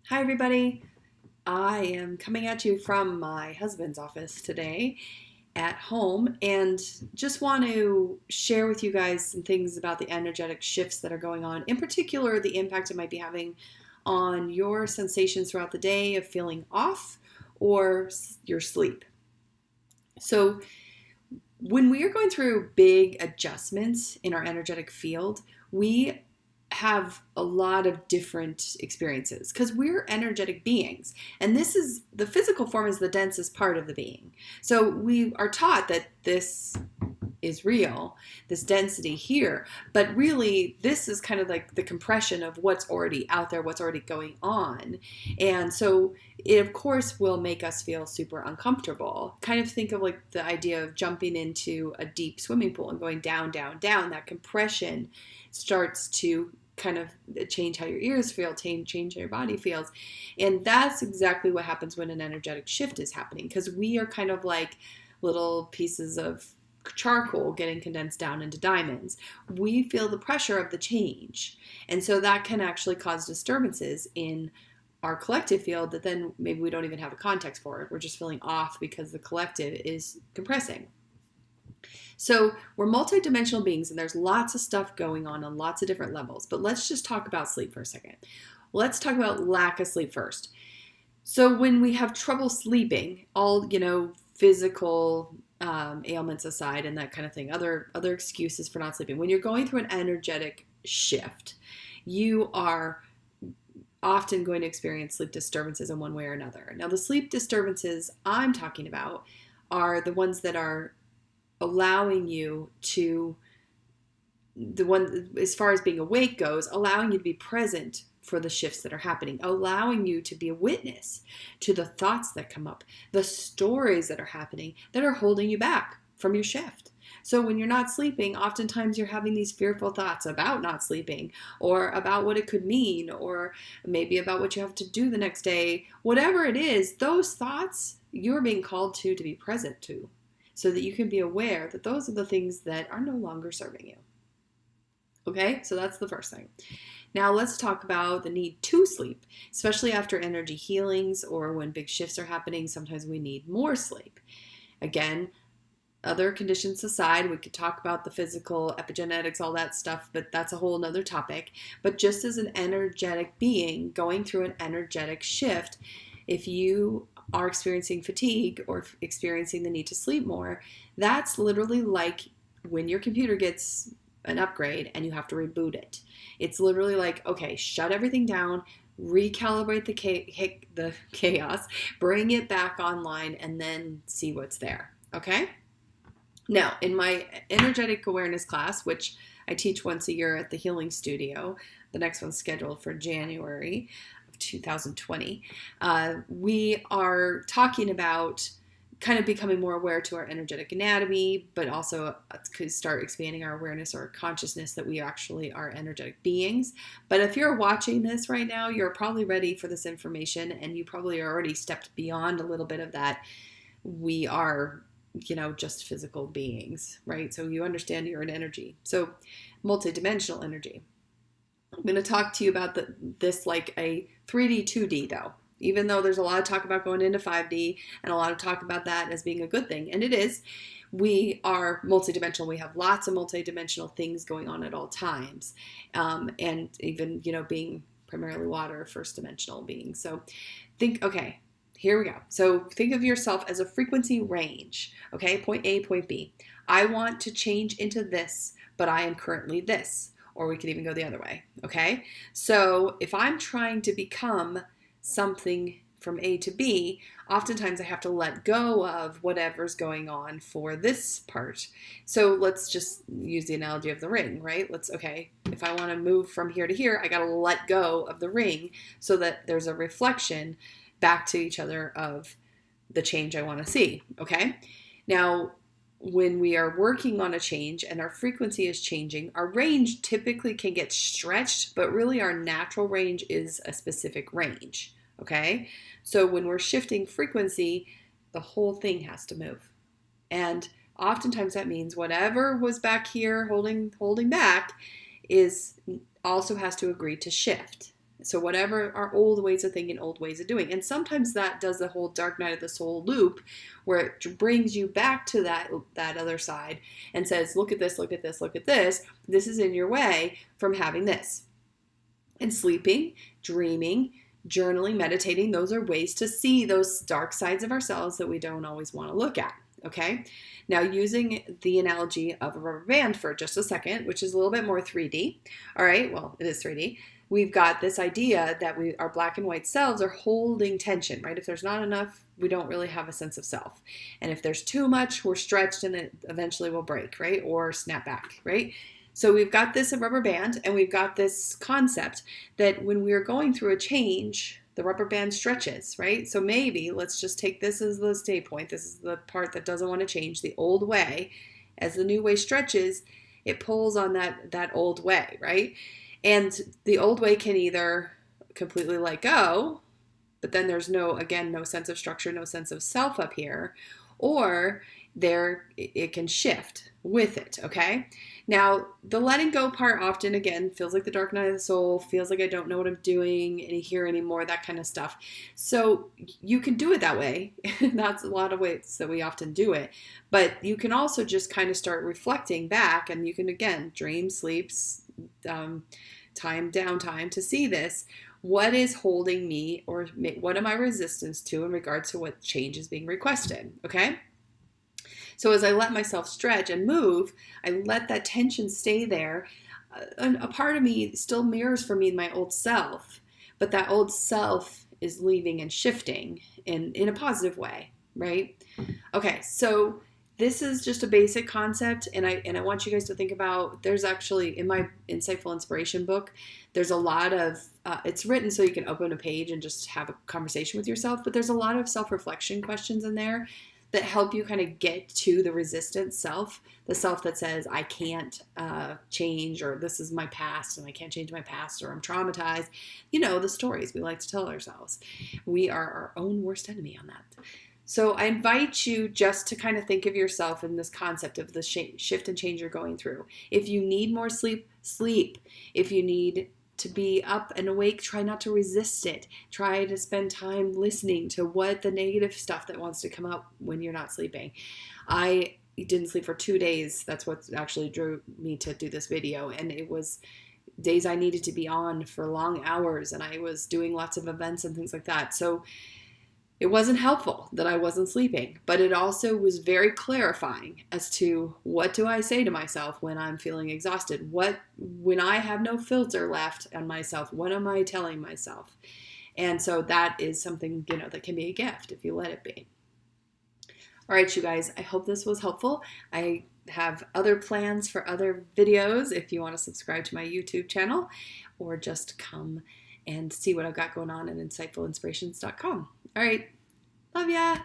Hi, everybody. I am coming at you from my husband's office today at home and just want to share with you guys some things about the energetic shifts that are going on, in particular, the impact it might be having on your sensations throughout the day of feeling off or your sleep. So, when we are going through big adjustments in our energetic field, we have a lot of different experiences because we're energetic beings, and this is the physical form is the densest part of the being. So we are taught that this is real, this density here, but really this is kind of like the compression of what's already out there, what's already going on. And so it of course will make us feel super uncomfortable. Kind of think of like the idea of jumping into a deep swimming pool and going down, down, down. That compression starts to kind of change how your ears feel, change how your body feels. And that's exactly what happens when an energetic shift is happening, because we are kind of like little pieces of charcoal getting condensed down into diamonds. We feel the pressure of the change. And so that can actually cause disturbances in our collective field that then maybe we don't even have a context for. We're just feeling off because the collective is compressing. So we're multidimensional beings, and there's lots of stuff going on lots of different levels. But let's just talk about sleep for a second. Let's talk about lack of sleep first. So when we have trouble sleeping, all physical ailments aside and that kind of thing, other excuses for not sleeping, when you're going through an energetic shift, you are often going to experience sleep disturbances in one way or another. Now, the sleep disturbances I'm talking about are the ones that are allowing you to, the one as far as being awake goes, allowing you to be present for the shifts that are happening, allowing you to be a witness to the thoughts that come up, the stories that are happening that are holding you back from your shift. So when you're not sleeping, oftentimes you're having these fearful thoughts about not sleeping, or about what it could mean, or maybe about what you have to do the next day. Whatever it is, those thoughts you're being called to be present to, so that you can be aware that those are the things that are no longer serving you. Okay, so that's the first thing. Now let's talk about the need to sleep, especially after energy healings or when big shifts are happening. Sometimes we need more sleep. Again, other conditions aside, we could talk about the physical, epigenetics, all that stuff, but that's a whole nother topic. But just as an energetic being going through an energetic shift, if you are experiencing fatigue or experiencing the need to sleep more, that's literally like when your computer gets an upgrade and you have to reboot it. It's literally like, okay, shut everything down, recalibrate the chaos, bring it back online, and then see what's there. Okay? Now, in my energetic awareness class, which I teach once a year at the Healing Studio, the next one's scheduled for January of 2020, we are talking about kind of becoming more aware to our energetic anatomy, but also could start expanding our awareness or consciousness that we actually are energetic beings. But if you're watching this right now, you're probably ready for this information, and you probably already stepped beyond a little bit of that. We are, just physical beings, right? So you understand you're an energy. So multidimensional energy. I'm going to talk to you about this like a 3D, 2D though. Even though there's a lot of talk about going into 5D and a lot of talk about that as being a good thing, and it is, we are multidimensional. We have lots of multidimensional things going on at all times, and even being primarily water, first dimensional beings. So okay, here we go. So think of yourself as a frequency range. Okay, point A, point B. I want to change into this, but I am currently this. Or we could even go the other way. Okay, so if I'm trying to become something from A to B, oftentimes I have to let go of whatever's going on for this part. So let's just use the analogy of the ring, right? If I want to move from here to here, I got to let go of the ring so that there's a reflection back to each other of the change I want to see, okay? Now, when we are working on a change and our frequency is changing, our range typically can get stretched, but really our natural range is a specific range, okay? So when we're shifting frequency, the whole thing has to move. And oftentimes that means whatever was back here holding back is also has to agree to shift. So whatever our old ways of thinking, old ways of doing. And sometimes that does the whole dark night of the soul loop where it brings you back to that other side and says, look at this, look at this, look at this. This is in your way from having this. And sleeping, dreaming, journaling, meditating, those are ways to see those dark sides of ourselves that we don't always want to look at. Okay? Now, using the analogy of a rubber band for just a second, which is a little bit more 3D. All right, well, it is 3D. We've got this idea that our black and white selves are holding tension, right? If there's not enough, we don't really have a sense of self. And if there's too much, we're stretched and it eventually will break, right? Or snap back, right? So we've got this rubber band and we've got this concept that when we are going through a change, the rubber band stretches, right? So maybe let's just take this as the stay point. This is the part that doesn't want to change, the old way. As the new way stretches, it pulls on that old way, right? And the old way can either completely let go, but then there's no sense of structure, no sense of self up here, or it can shift with it, okay? Now, the letting go part often, again, feels like the dark night of the soul, feels like I don't know what I'm doing here anymore, that kind of stuff. So you can do it that way. That's a lot of ways that we often do it. But you can also just kind of start reflecting back, and you can, again, dream, sleeps, downtime to see this. What is holding me, or what am I resistance to in regards to what change is being requested, okay? So as I let myself stretch and move, I let that tension stay there. A part of me still mirrors for me my old self, but that old self is leaving and shifting in a positive way, right? Okay, so this is just a basic concept, and I want you guys to think about, there's actually, in my Insightful Inspiration book, there's a lot of, it's written so you can open a page and just have a conversation with yourself, but there's a lot of self-reflection questions in there that help you kind of get to the resistant self, the self that says, I can't change, or this is my past and I can't change my past, or I'm traumatized. You know, the stories we like to tell ourselves. We are our own worst enemy on that. So I invite you just to kind of think of yourself in this concept of the shift and change you're going through. If you need more sleep, sleep. If you need to be up and awake, try not to resist it. Try to spend time listening to what the negative stuff that wants to come up when you're not sleeping. I didn't sleep for 2 days. That's what actually drew me to do this video. And it was days I needed to be on for long hours, and I was doing lots of events and things like that. So it wasn't helpful that I wasn't sleeping, but it also was very clarifying as to what do I say to myself when I'm feeling exhausted? When I have no filter left on myself, what am I telling myself? And so that is something, that can be a gift if you let it be. All right, you guys, I hope this was helpful. I have other plans for other videos if you want to subscribe to my YouTube channel, or just come and see what I've got going on at insightfulinspirations.com. All right. Love ya.